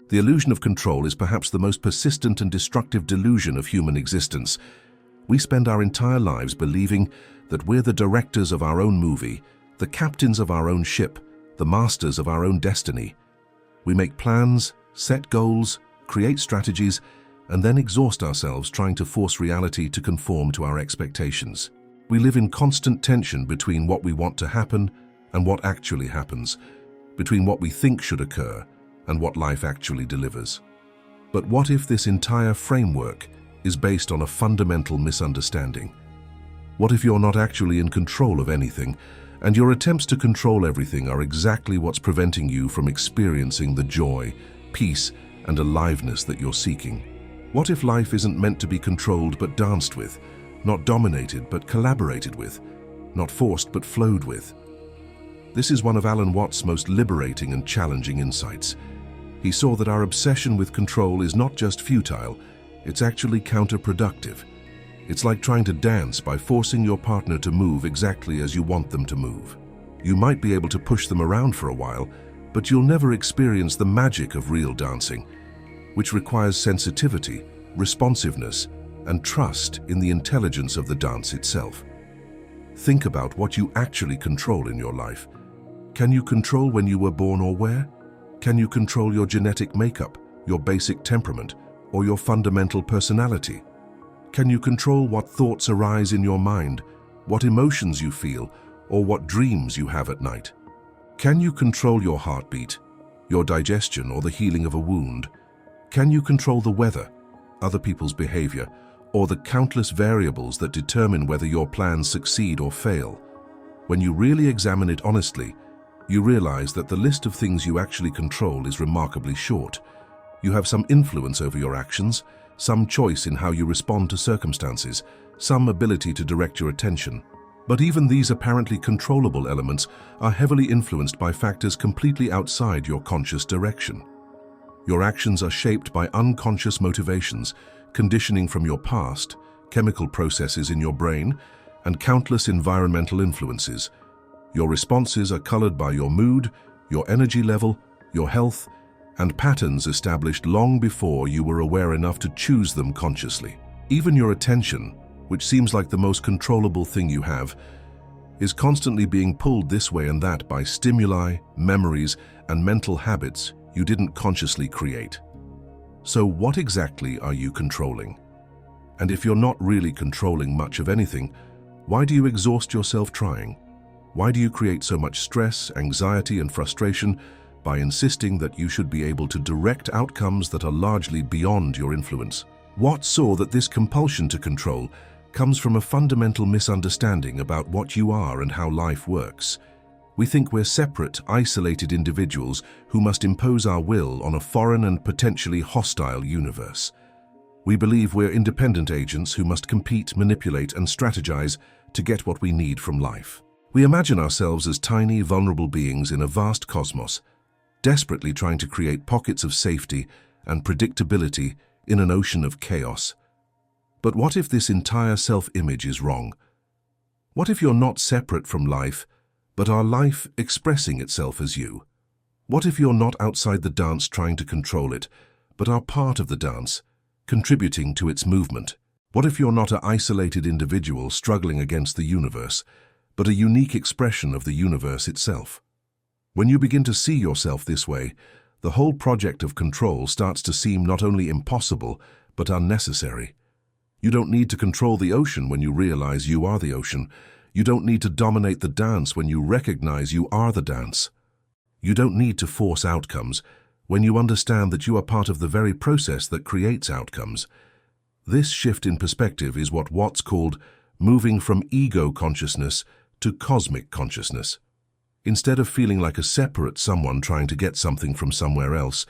The illusion of control is perhaps the most persistent and destructive delusion of human existence. We spend our entire lives believing that we're the directors of our own movie, the captains of our own ship, the masters of our own destiny. We make plans, set goals, create strategies, and then exhaust ourselves trying to force reality to conform to our expectations. We live in constant tension between what we want to happen and what actually happens, between what we think should occur and what life actually delivers. But what if this entire framework is based on a fundamental misunderstanding? What if you're not actually in control of anything, and your attempts to control everything are exactly what's preventing you from experiencing the joy, peace, and aliveness that you're seeking? What if life isn't meant to be controlled but danced with, not dominated but collaborated with, not forced but flowed with? This is one of Alan Watts' most liberating and challenging insights. He saw that our obsession with control is not just futile, it's actually counterproductive. It's like trying to dance by forcing your partner to move exactly as you want them to move. You might be able to push them around for a while, but you'll never experience the magic of real dancing, which requires sensitivity, responsiveness, and trust in the intelligence of the dance itself. Think about what you actually control in your life. Can you control when you were born or where? Can you control your genetic makeup, your basic temperament, or your fundamental personality? Can you control what thoughts arise in your mind, what emotions you feel, or what dreams you have at night? Can you control your heartbeat, your digestion, or the healing of a wound? Can you control the weather, other people's behavior, or the countless variables that determine whether your plans succeed or fail? When you really examine it honestly, you realize that the list of things you actually control is remarkably short. You have some influence over your actions, some choice in how you respond to circumstances, some ability to direct your attention. But even these apparently controllable elements are heavily influenced by factors completely outside your conscious direction. Your actions are shaped by unconscious motivations, conditioning from your past, chemical processes in your brain, and countless environmental influences. Your responses are colored by your mood, your energy level, your health, and patterns established long before you were aware enough to choose them consciously. Even your attention, which seems like the most controllable thing you have, is constantly being pulled this way and that by stimuli, memories, and mental habits you didn't consciously create. So what exactly are you controlling? And if you're not really controlling much of anything, why do you exhaust yourself trying? Why do you create so much stress, anxiety, and frustration by insisting that you should be able to direct outcomes that are largely beyond your influence? Watts saw that this compulsion to control comes from a fundamental misunderstanding about what you are and how life works. We think we're separate, isolated individuals who must impose our will on a foreign and potentially hostile universe. We believe we're independent agents who must compete, manipulate, and strategize to get what we need from life. We imagine ourselves as tiny, vulnerable beings in a vast cosmos, desperately trying to create pockets of safety and predictability in an ocean of chaos. But what if this entire self-image is wrong? What if you're not separate from life, but are life expressing itself as you? What if you're not outside the dance trying to control it, but are part of the dance, contributing to its movement? What if you're not an isolated individual struggling against the universe, but a unique expression of the universe itself? When you begin to see yourself this way, the whole project of control starts to seem not only impossible, but unnecessary. You don't need to control the ocean when you realize you are the ocean. You don't need to dominate the dance when you recognize you are the dance. You don't need to force outcomes when you understand that you are part of the very process that creates outcomes. This shift in perspective is what Watts called moving from ego consciousness to cosmic consciousness. Instead of feeling like a separate someone trying to get something from somewhere else,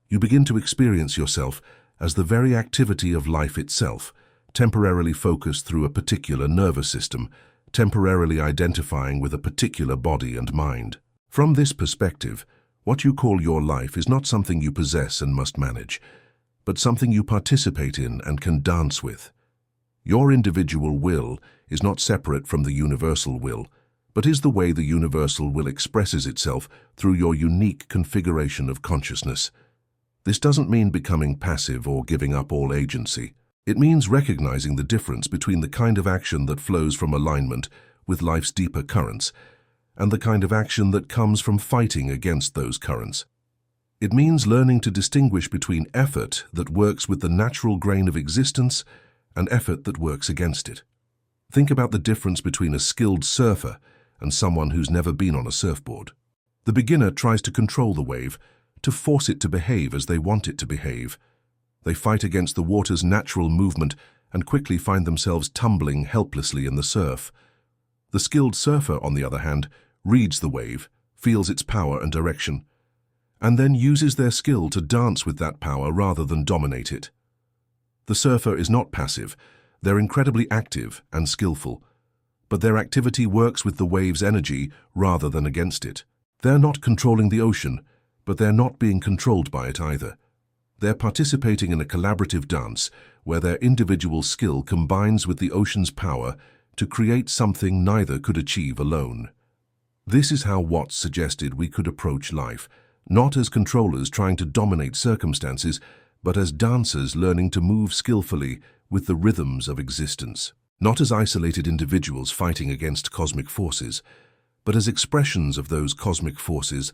you begin to experience yourself as the very activity of life itself, temporarily focused through a particular nervous system, temporarily identifying with a particular body and mind. From this perspective, what you call your life is not something you possess and must manage, but something you participate in and can dance with. Your individual will is not separate from the universal will, but is the way the universal will expresses itself through your unique configuration of consciousness. This doesn't mean becoming passive or giving up all agency. It means recognizing the difference between the kind of action that flows from alignment with life's deeper currents and the kind of action that comes from fighting against those currents. It means learning to distinguish between effort that works with the natural grain of existence and effort that works against it. Think about the difference between a skilled surfer and someone who's never been on a surfboard. The beginner tries to control the wave, to force it to behave as they want it to behave. They fight against the water's natural movement and quickly find themselves tumbling helplessly in the surf. The skilled surfer, on the other hand, reads the wave, feels its power and direction, and then uses their skill to dance with that power rather than dominate it. The surfer is not passive. They're incredibly active and skillful, but their activity works with the wave's energy rather than against it. They're not controlling the ocean, but they're not being controlled by it either. They're participating in a collaborative dance where their individual skill combines with the ocean's power to create something neither could achieve alone. This is how Watts suggested we could approach life, not as controllers trying to dominate circumstances, but as dancers learning to move skillfully with the rhythms of existence. Not as isolated individuals fighting against cosmic forces, but as expressions of those cosmic forces,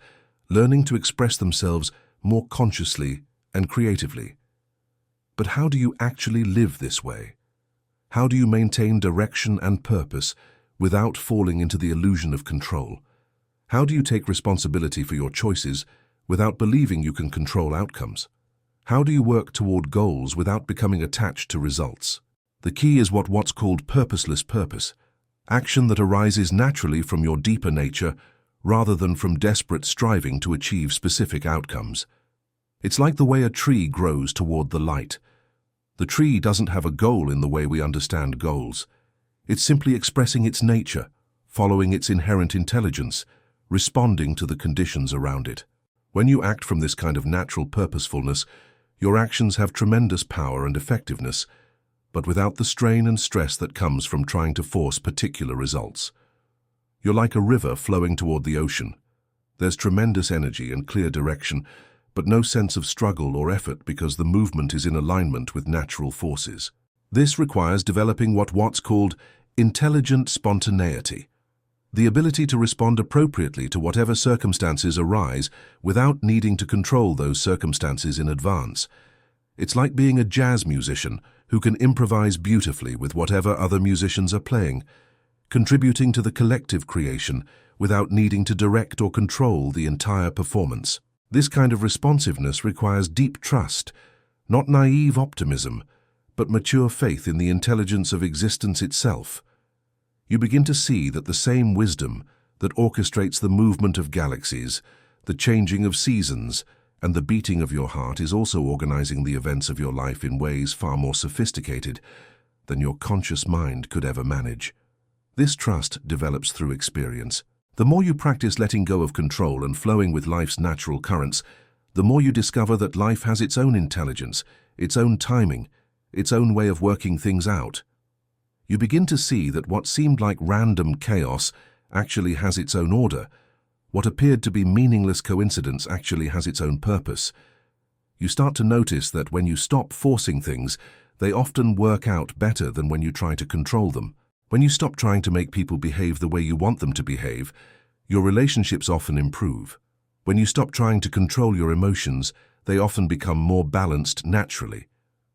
learning to express themselves more consciously and creatively. But how do you actually live this way? How do you maintain direction and purpose without falling into the illusion of control? How do you take responsibility for your choices without believing you can control outcomes? How do you work toward goals without becoming attached to results? The key is what's called purposeless purpose, action that arises naturally from your deeper nature rather than from desperate striving to achieve specific outcomes. It's like the way a tree grows toward the light. The tree doesn't have a goal in the way we understand goals. It's simply expressing its nature, following its inherent intelligence, responding to the conditions around it. When you act from this kind of natural purposefulness, your actions have tremendous power and effectiveness, but without the strain and stress that comes from trying to force particular results. You're like a river flowing toward the ocean. There's tremendous energy and clear direction, but no sense of struggle or effort because the movement is in alignment with natural forces. This requires developing what Watts called intelligent spontaneity, the ability to respond appropriately to whatever circumstances arise without needing to control those circumstances in advance. It's like being a jazz musician who can improvise beautifully with whatever other musicians are playing, contributing to the collective creation without needing to direct or control the entire performance. This kind of responsiveness requires deep trust, not naive optimism, but mature faith in the intelligence of existence itself. You begin to see that the same wisdom that orchestrates the movement of galaxies, the changing of seasons, and the beating of your heart is also organizing the events of your life in ways far more sophisticated than your conscious mind could ever manage. This trust develops through experience. The more you practice letting go of control and flowing with life's natural currents, the more you discover that life has its own intelligence, its own timing, its own way of working things out. You begin to see that what seemed like random chaos actually has its own order. What appeared to be meaningless coincidence actually has its own purpose. You start to notice that when you stop forcing things, they often work out better than when you try to control them. When you stop trying to make people behave the way you want them to behave, your relationships often improve. When you stop trying to control your emotions, they often become more balanced naturally.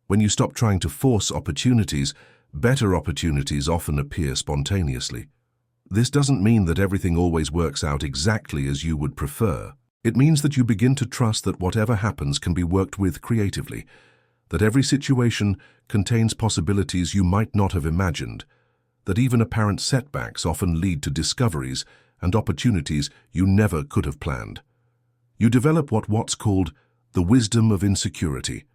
When you stop trying to force opportunities, better opportunities often appear spontaneously. This doesn't mean that everything always works out exactly as you would prefer. It means that you begin to trust that whatever happens can be worked with creatively, that every situation contains possibilities you might not have imagined, that even apparent setbacks often lead to discoveries and opportunities you never could have planned. You develop what's called the wisdom of insecurity,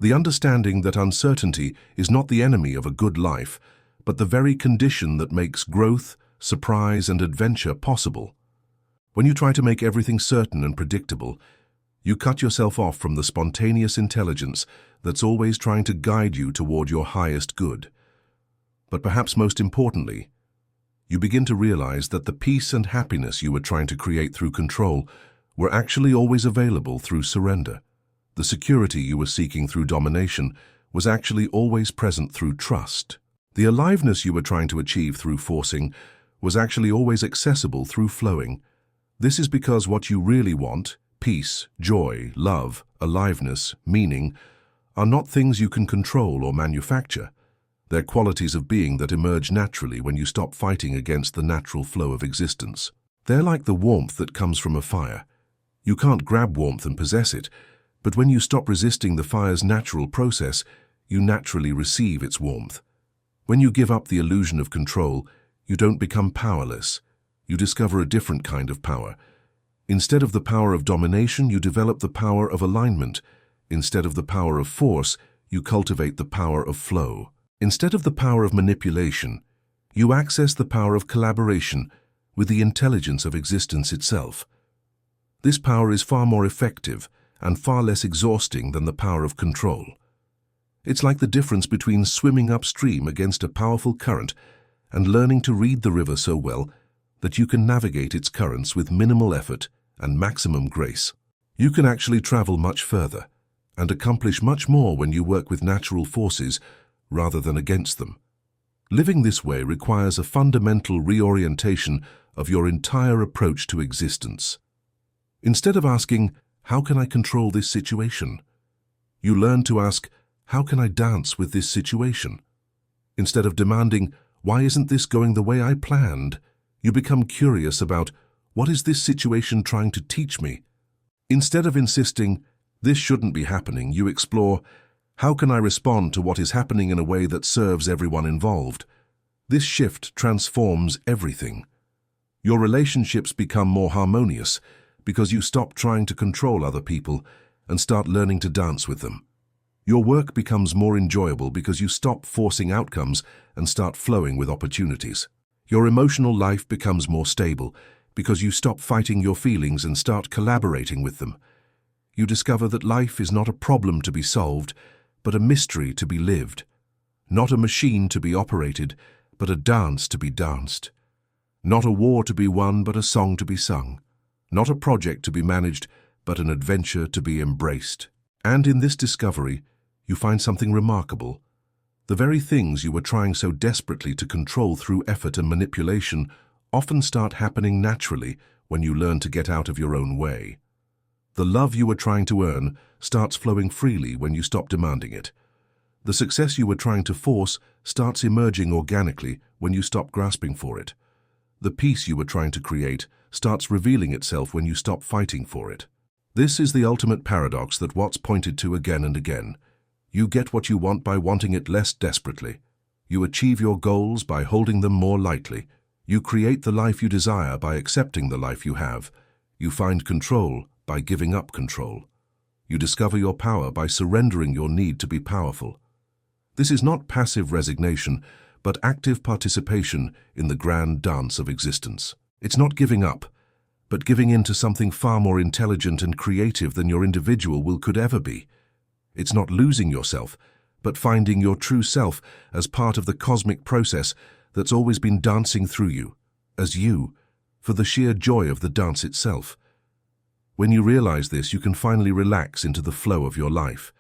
the understanding that uncertainty is not the enemy of a good life, but the very condition that makes growth, surprise, and adventure possible. When you try to make everything certain and predictable, you cut yourself off from the spontaneous intelligence that's always trying to guide you toward your highest good. But perhaps most importantly, you begin to realize that the peace and happiness you were trying to create through control were actually always available through surrender. The security you were seeking through domination was actually always present through trust. The aliveness you were trying to achieve through forcing was actually always accessible through flowing. This is because what you really want, peace, joy, love, aliveness, meaning, are not things you can control or manufacture. They're qualities of being that emerge naturally when you stop fighting against the natural flow of existence. They're like the warmth that comes from a fire. You can't grab warmth and possess it, but when you stop resisting the fire's natural process, you naturally receive its warmth. When you give up the illusion of control, you don't become powerless. You discover a different kind of power. Instead of the power of domination, you develop the power of alignment. Instead of the power of force, you cultivate the power of flow. Instead of the power of manipulation, you access the power of collaboration with the intelligence of existence itself. This power is far more effective and far less exhausting than the power of control. It's like the difference between swimming upstream against a powerful current and learning to read the river so well that you can navigate its currents with minimal effort and maximum grace. You can actually travel much further and accomplish much more when you work with natural forces rather than against them. Living this way requires a fundamental reorientation of your entire approach to existence. Instead of asking, "How can I control this situation?" you learn to ask, "How can I dance with this situation?" Instead of demanding, "Why isn't this going the way I planned?" you become curious about, "What is this situation trying to teach me?" Instead of insisting, "This shouldn't be happening," you explore, "How can I respond to what is happening in a way that serves everyone involved?" This shift transforms everything. Your relationships become more harmonious because you stop trying to control other people and start learning to dance with them. Your work becomes more enjoyable because you stop forcing outcomes and start flowing with opportunities. Your emotional life becomes more stable because you stop fighting your feelings and start collaborating with them. You discover that life is not a problem to be solved, but a mystery to be lived. Not a machine to be operated, but a dance to be danced. Not a war to be won, but a song to be sung. Not a project to be managed, but an adventure to be embraced. And in this discovery, you find something remarkable. The very things you were trying so desperately to control through effort and manipulation often start happening naturally when you learn to get out of your own way. The love you were trying to earn starts flowing freely when you stop demanding it. The success you were trying to force starts emerging organically when you stop grasping for it. The peace you were trying to create starts revealing itself when you stop fighting for it. This is the ultimate paradox that Watts pointed to again and again. You get what you want by wanting it less desperately. You achieve your goals by holding them more lightly. You create the life you desire by accepting the life you have. You find control by giving up control. You discover your power by surrendering your need to be powerful. This is not passive resignation, but active participation in the grand dance of existence. It's not giving up, but giving in to something far more intelligent and creative than your individual will could ever be. It's not losing yourself, but finding your true self as part of the cosmic process that's always been dancing through you, as you, for the sheer joy of the dance itself. When you realize this, you can finally relax into the flow of your life.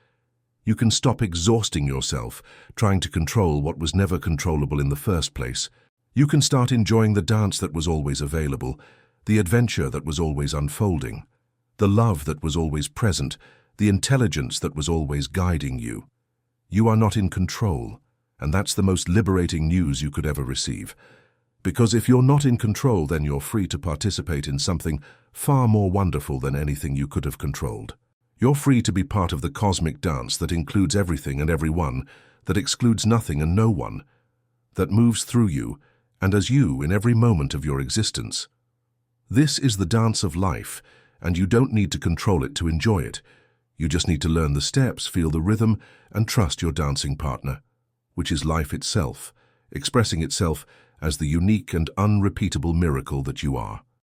You can stop exhausting yourself, trying to control what was never controllable in the first place. You can start enjoying the dance that was always available, the adventure that was always unfolding, the love that was always present, the intelligence that was always guiding you. You are not in control, and that's the most liberating news you could ever receive. Because if you're not in control, then you're free to participate in something far more wonderful than anything you could have controlled. You're free to be part of the cosmic dance that includes everything and everyone, that excludes nothing and no one, that moves through you and as you in every moment of your existence. This is the dance of life, and you don't need to control it to enjoy it. You just need to learn the steps, feel the rhythm, and trust your dancing partner, which is life itself, expressing itself as the unique and unrepeatable miracle that you are.